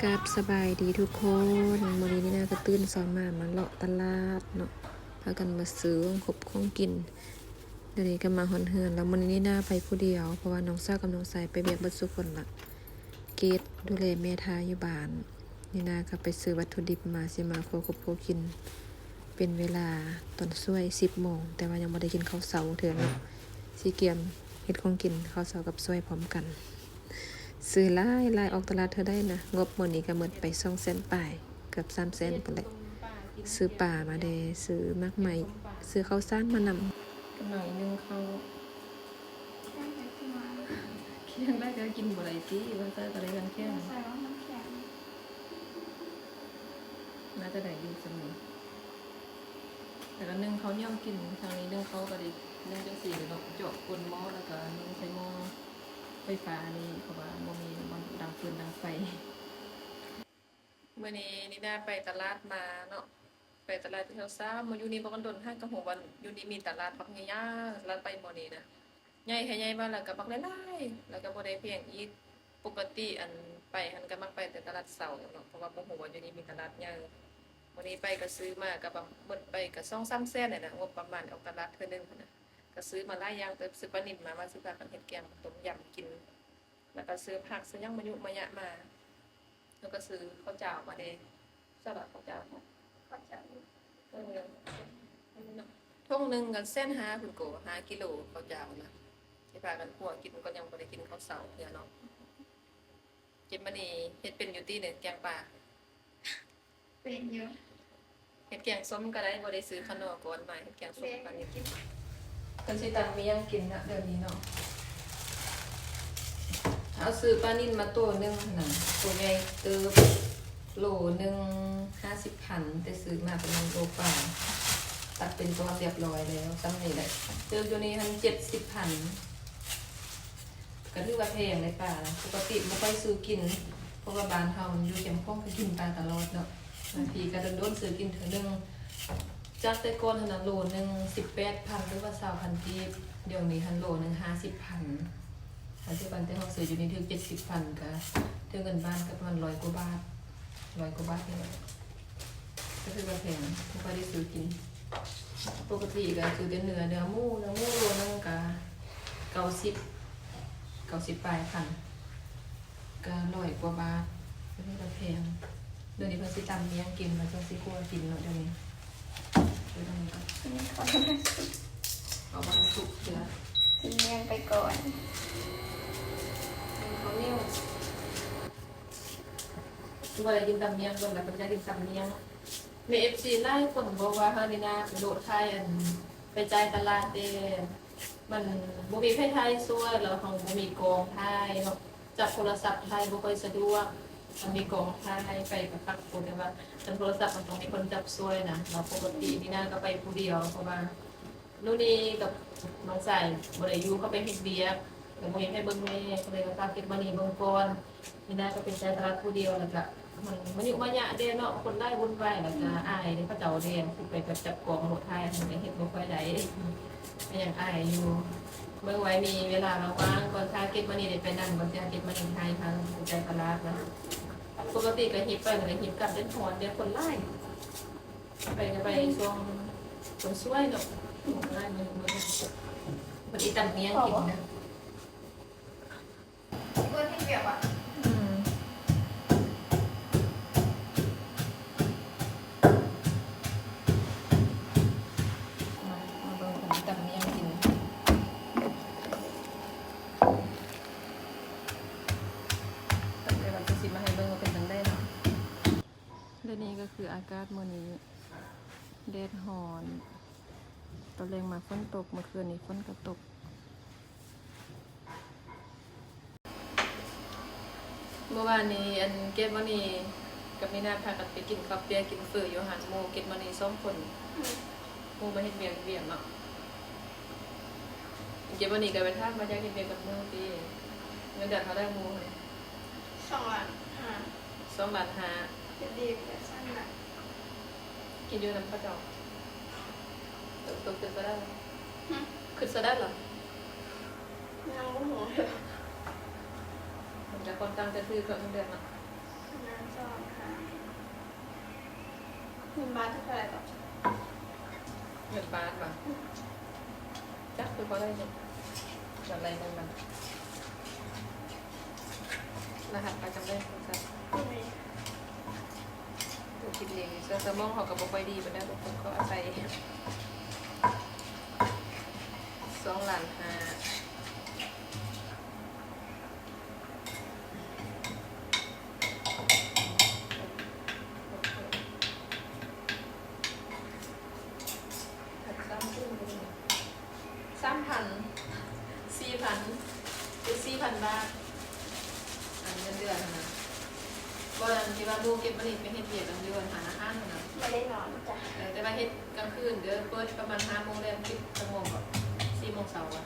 กับสบายดีทุกคนวันนี้นี่นาก็ตื่นสอนมาเลาะตลาดเนาะพากันมาซื้อของกินเดี๋ยวนี้ก็มาฮอนเฮือนแล้ววันนี้นี่นาไปผู้เดียวเพราะว่าน้องสาวกับน้องสายไปเบียกบัดสุคนละเกดดูแลแม่ทาอยู่บ้านนี่นาก็ไปซื้อวัตถุดิบมาสิมาโคกินเป็นเวลาตอนช่วย10 โมงแต่ว่ายังไม่ได้กินข้าวเช้าเถื่อเนาะสิเกียมเฮ็ดของกินข้าวเช้ากับช่วยพร้อมกันซื้อหลายออกตลาดเธอได้นะงบมื้อนี้ก็หมดไป200,000ปลายเกือบ300,000พุ่นแหละซื้อป่ามาเด้ซื้อมากใหม่ซื้อข้าวสารมานำกันหน่อยนึงเขาเคียงได้ก็กินบ่ได้ติว่าแต่ก็ได้กันแค่น่าจะได้อยู่เสมอแต่ก็นึ่งเขาวเหนียวกินทางนี้นึ่งเขาก็ได้นึ่งจังซี่เนาะเจาะก้นหม้อแล้วก็นึ่งใส่หม้อไฟฟ้านี่เพราะว่าบ่มีมันดังฟืนดังไฟเมื่อนี้นี่ได้ไปตลาดมาเนาะไปตลาดที่เช้ามาอยู่นี่บ่กันโดนห้างกับหัววันอยู่นี่มีตลาดปักใหญ่ๆตลาดไปหม้อนี้นะใหญ่แค่ใหญ่บ้านแล้วก็ปักหลายๆแล้วก็บ่ได้เพียงอีกปกติอันไปหันก็มักไปแต่ตลาดเช้าเนาะเพราะว่าบ่ฮู้ว่าอยู่นี่มีตลาดใหญ่วันนี้ไปก็ซื้อมาก็แบบหมดไปก็2-3แสนน่ะนะงบประมาณออกตลาดเทื่อนึงนะก็ซื้อมาหลายอย่างแต่ซื้อปลานิ่มมาซื้อปลากันเฮ็ดแกงต้มยำกินแล้วก็ซื้อผักซื้อหยังมายะมาแล้วก็ซื้อข้าวเจ้ามาเด้สลัดข้าวเจ้าทุ่งหนึงกัน1.5 คุณโก5 กิโลข้าวเจ้านะที่พากันคั่วกินก็ยังบ่ได้กินข้าวเช้าเทื่อเนาะกินมื้อนี้เฮ็ดเป็นอยู่ติเนี่ยแกงป่าเป็นอยู่เฮ็ดแกงส้มก็ได้บ่ได้ซื้อขนมก่อนมาเฮ็ดแกงส้มกันกินเพิ่นสิตำมีหยังกินนะเดี๋ยวนี้เนาะเอาซื้อปลานิ่มมาตัวนึงน่ะตัวใหญ่เติบโลนึง50,000แต่ซื้อมาเป็นโลป่าตัดเป็นตัวเรียบร้อยแล้วซ้ำนี่แหละเติบอยู่นี่70,000ก็ถือว่าแพงเลยป่าปกติบ่ค่อยซื้อกินเพราะว่าบ้านเฮามันอยู่เข้มข้นก็กินปลาตลอดเนาะบางทีก็โดนซื้อกินเทื่อนึงจากแต่ก่อนหั่นน่ะโลนึง18,000หรือว่า20,000กีบเดี๋ยวนี้หั่นโลนึง50,000ปัจจุบันที่เราซื้ออยู่นี่ถึง70,000ก็ถึงเงินบ้านก็ประมาณ100 กว่าบาทนี่แหละก็คือว่าแพงไม่ค่อยได้ซื้อกินปกติก็ซื้อแต่เนื้อหมูโลนึงก็90ปลายพันก็100 กว่าบาทก็คือว่าแพงเดี๋ยวนี้เพิ่นสิตำเมียงกินมาจังสิกลัวกินเนาะเดี๋ยวนี้ดูตรงนี้ก่อนเอามาสุกเด้อกินเมี่ยงไปก่อนเขาเนี่ยคือว่ากินตำเมียงก่อนแล้วก็จะกินตำเมียงมี FC ไล่คนบอกว่าเฮานี่นะโดดไทยอันไปจ่ายตลาดเด้มันบ่มีไผไทยซัวแล้วเฮาบ่มีกองไทยเนาะจับโทรศัพท์ไทยบ่ค่อยสะดวกมันมีกองไทยไปกับปักคนแต่ว่าจับโทรศัพท์มันต้องมีคนจับซวยนะเราปกตินี่นะก็ไปผู้เดียวเพราะว่านู่นนี่กับน้องสายบ่ได้อยู่เขาไปเฮ็ดเวียกก็บ่เห็นให้เบิ่งแม่ก็เลยก็ฝากเก็บมานี่เบิ่งก่อนนี่นะก็เป็นใจตลาดผู้เดียวแล้วก็มันอยู่มายะเด้เนาะคนได้วุ่นวายแล้วก็อายเด้เขาเจ้าเด้สิไปแบบจับกองรถไทยมันก็เฮ็ดบ่ค่อยได้ก็ยังอายอยู่เมื่อไว้มีเวลาเราว่างก่อนถ้าเก็บมานี่ได้ไปนั่งก่อนจะเก็บมานี่ไทยทางใจตลาดนะปกติก็ฮิปไปก็ฮิปกลับเดินหอนเดี๋ยวคนไล่ไปช่วงคนช่วยเนาะไล่มันอีตันเนี้ยกินนะเพื่อนที่เปียกอ่ะนี่ก็คืออากาศมื้อนี้แดดร้อนตอนแรงมาฝนตกเมื่อคืนนี้ฝนก็ตกเมื่อวานนี้อันเก็บมื้อนี้กับนี่นาพากันไปกินข้าวเปียกกินเฟออยู่หันหมู่เก็บมื้อนี้2 คนหมู่มาเฮ็ดเวียกเนาะเก็บมื้อนี้ก็ไปทานมาจากเฮ็ดเวียกกับหมู่ติเงินเดือนเท่าได้หมู่2 ล้าน 5เป็นดีแต่สั้นอ่ะกินอยู่น้ำพระเจ้าตกขึ้นซะได้ขึ้นซะได้เหรอยังโมโหมันจะคนตั้งแต่ซื้อกับเดือนอ่ะน้ำส ค่ะเงินบาทเท่าไหร่ต่อ เงินบาทป่ะจักคือเพราะอะไรเนี่ยแบบอะไรนั่นบ้างรหัสประจำได้ไหมครับดูคิดเองเสื้อสมองเขากับบุไปดีไปแล้วทุกคนก็อาศัย2,500,0003,000 4,000หรือ4,000 บาทอันเงินเดือนนะบ่นั้นที่ว่าลูกเก็บมานี่ไปเฮ็ดเวียกกันเดือนหาอาหารนะ ไม่ได้นอนจ้ะ แต่ว่าเฮ็ดกลางคืนเด้อเปิดประมาณ5 โมงแรงปิดชั่วโมงก่อน4 โมงเช้าอะ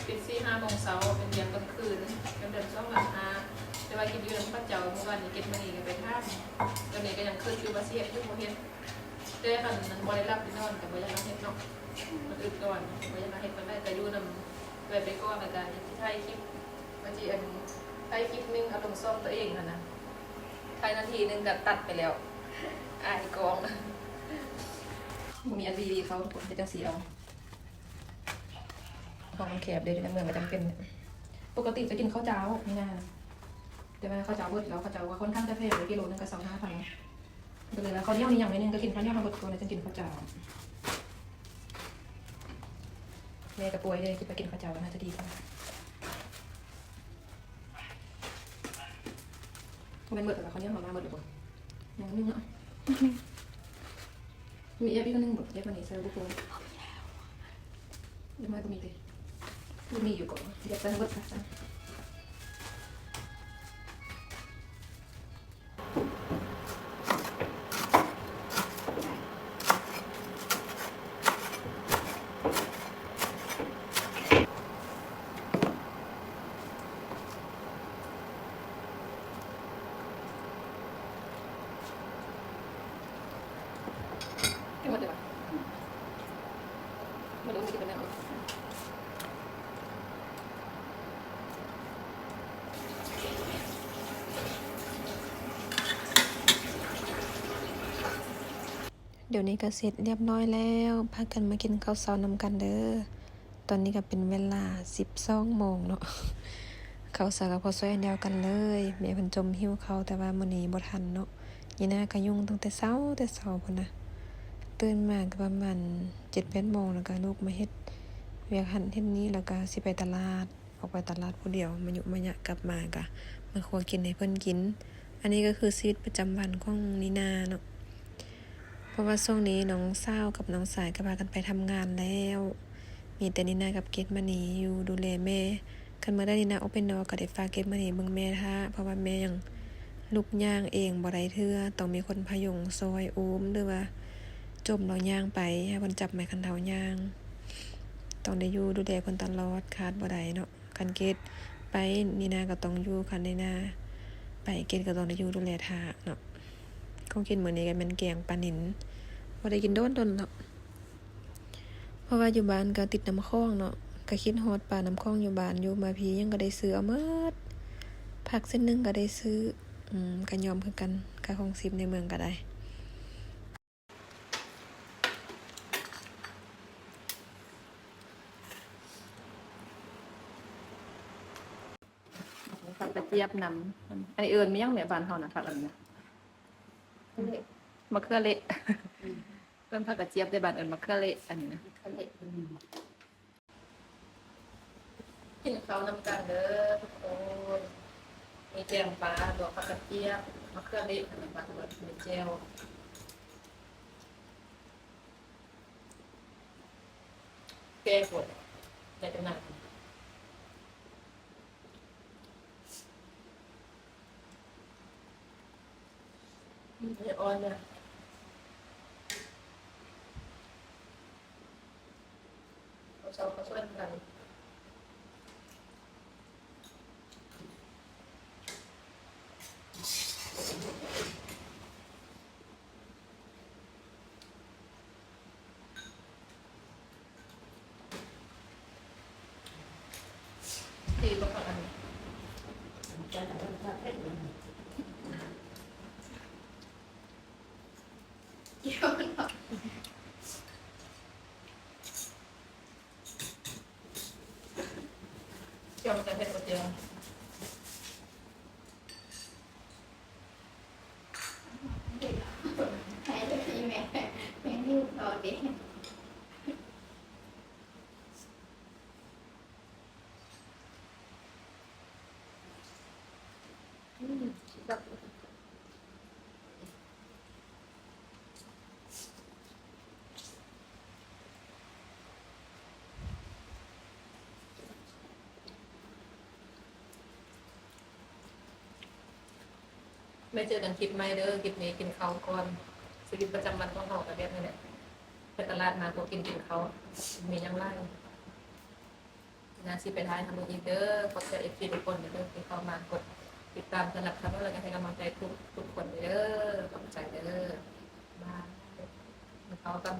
ปิด4-5 โมงเช้าเป็นเรียนกลางคืนเป็นเดือน2,500แต่ว่ากินอยู่น้ำพระเจ้าเมื่อวานนี้เก็บมานี่ก็ไปท่าตอนนี้ก็ยังคืนอยู่ว่าสิเฮ็ดอยู่บ่เฮ็ดแต่คันมันบ่ได้รับได้นอนก็บ่อยากเฮ็ดเนาะมันอึดก่อนบ่อยากเฮ็ดมันได้แต่อยู่นำไปก่อนแล้วก็ถ่ายคลิปบางทีอันถ่ายคลิปนึงเอาลงซ่อมตัวเองหั่นน่ะถ่ายนาทีนึงก็ตัดไปแล้วอายกองมีอันดีๆเขาเป็นจังสีเอาของมันแคบเลยในเมืองมันจำเป็นปกติจะกินข้าวเจ้าไม่น่าแต่ว่าข้าวเจ้าเบิดแล้วข้าวเจ้าว่าค่อนข้างจะแพงเลยกิโลนึงก็25,000ก็เลยแล้วข้าวเหนียวนี่อย่างนึงก็กินข้าวเหนียวมาเบิดตัวเลยจะกินข้าวเจ้าแม่กระป่วยเลยคิดไปกินข้าวเจ้าก็น่าจะดีกว่าเป็นเบิดแต่ข้าวเหนียวมาเบิดเลยบ่อย่างนึงเนาะมีเอฟอีกนึงแบบเอฟมันนี่เซอร์บุกโกยังไม่ก็มีเลยมีอยู่ก่อนเดี๋ยวจะเบิดค่ะหมดเลยป่ะมาดูสิเป็นยังไงเดี๋ยวนี้ก็เสร็จเรียบร้อยแล้วพากันมากินข้าวเช้านำกันเด้อตอนนี้ก็เป็นเวลา12 โมงเนาะข้าวเช้ากับข้าวสวยอันเดียวกันเลยแม่เพิ่นจมหิวข้าวแต่ว่ามื้อนี้บ่ทันเนาะยีน่าก็ยุ่งตั้งแต่เช้าพุ่นน่ะตื่นมาก็ประมาณ 7-8 โมงแล้วก็ลุกมาเฮ็ดเวียกหั่นเฮ็ดนี้แล้วก็สิไปตลาดออกไปตลาดผู้เดียวมายุมายะกลับมาก็มาคั่วกินให้เพิ่นกินอันนี้ก็คือชีวิตประจำวันของนีนาเนาะเพราะว่าช่วงนี้น้องสาวกับน้องสายก็พากันไปทำงานแล้วมีแต่นีนากับเกดมานีอยู่ดูแลแม่กันมาได้นีนาโอเป็นดอก็ได้ฝากเกดมานีเบิ่งแม่ท่าเพราะว่าแม่ยังลุกย่างเองบ่ได้เทื่อต้องมีคนพยุงซอยอุ้มหรือว่าจมเราย่างไปให้เพิ่นจับไม้คันเท้าย่างต้องได้อยู่ดูแลเพิ่นตลอดขาดบ่ได้เนาะคันเกดไปนีนาก็ต้องอยู่คันนีนาไปเกดก็ต้องได้อยู่ดูแลท่าเนาะของกินมื้อนี้ก็แม่นแกงปลานิลบ่ได้กินโดนเนาะเพราะว่าอยู่บ้านก็ติดน้ำคลองเนาะก็คิดฮอดปลาน้ำคลองอยู่บ้านอยู่มาพี่ยังก็ได้ซื้อเอาหมดผักเส้นนึงก็ได้ซื้อก็ยอมคือกันค่าของ10ในเมืองก็ได้ผักกระเจี๊ยบนำอันนี้เอิญไม่ยังเหนือบ้านเฮานะผักอันนี้มะเขือเละเอิญผักกระเจี๊ยบในบ้านเอิญมะเขือเละอันนี้นะกินข้าวนำกันเด้อทุกคนมีแกงปลาดอกผักกระเจี๊ยบมะเขือเละอันนี้ผักแบบมีเจลแกงบดในตำนานนี่อ่อนเนี่ยเราก็ช่วยกันตีลงมาอันนี้ เกี่ยวเนาะ เกี่ยวกับเพชรโอเจียว แพ้ด้วยพี่แม่แม่นี่ต่อเด็ก แบบไม่เจอกันคลิปไม่เด้อคลิปนี้กินข้าวก่อนชีวิตประจำวันของเรากับแบบนี้แหละไปตลาดมาก็กินข้าวมียังไงงานสิไปท้ายทำอีกเด้อกดใจเอฟซีทุกคนเด้อที่เข้ามากดติดตามสนับสนุนและให้กำลังใจทุกคนเด้อกำลังใจเด้อบายเขากัน